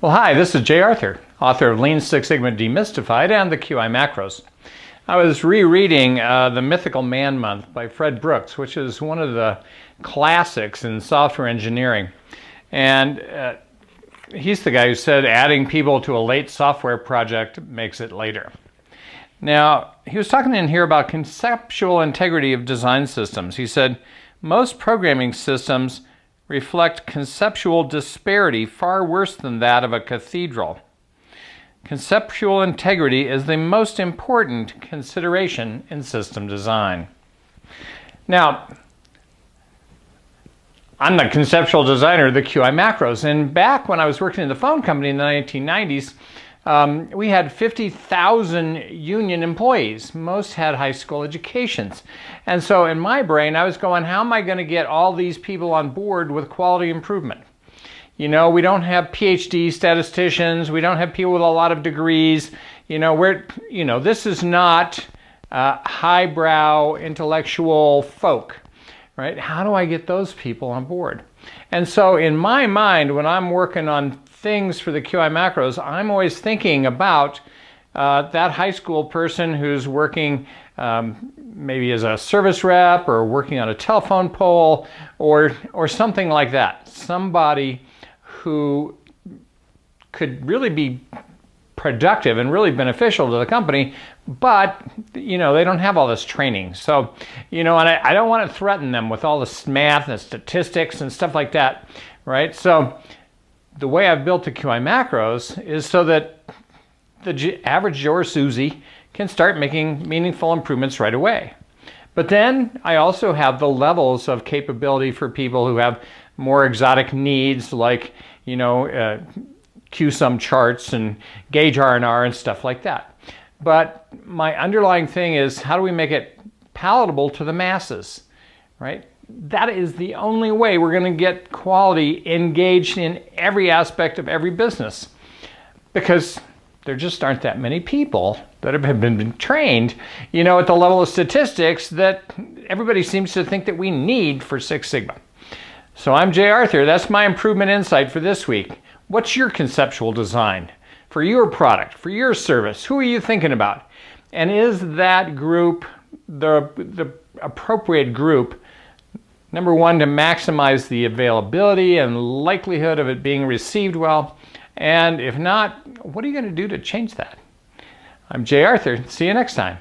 Well, hi, this is Jay Arthur, author of Lean Six Sigma Demystified and the QI Macros. I was rereading the Mythical Man Month by Fred Brooks, which is one of the classics in software engineering. And he's the guy who said adding people to a late software project makes it later. Now, he was talking in here about conceptual integrity of design systems. He said, most programming systems reflect conceptual disparity far worse than that of a cathedral. Conceptual integrity is the most important consideration in system design. Now, I'm the conceptual designer of the QI Macros, and back when I was working in the phone company in the 1990s, we had 50,000 union employees. Most had high school educations. And so in my brain, I was going, how am I going to get all these people on board with quality improvement? You know, we don't have PhD statisticians. We don't have people with a lot of degrees. This is not highbrow intellectual folk, right? How do I get those people on board? And so in my mind, when I'm working on things for the QI Macros, I'm always thinking about that high school person who's working maybe as a service rep or working on a telephone pole or something like that. Somebody who could really be productive and really beneficial to the company, but they don't have all this training. So, and I don't want to threaten them with all this math and statistics and stuff like that, right? So the way I've built the QI Macros is so that the average Joe or Susie can start making meaningful improvements right away. But then I also have the levels of capability for people who have more exotic needs, like, Q-sum charts and gauge R&R and stuff like that. But my underlying thing is, how do we make it palatable to the masses, right? That is the only way we're going to get quality engaged in every aspect of every business, because there just aren't that many people that have been trained, at the level of statistics that everybody seems to think that we need for Six Sigma. So I'm Jay Arthur. That's my improvement insight for this week. What's your conceptual design for your product, for your service? Who are you thinking about? And is that group the appropriate group, number one, to maximize the availability and likelihood of it being received well? And if not, what are you going to do to change that? I'm Jay Arthur. See you next time.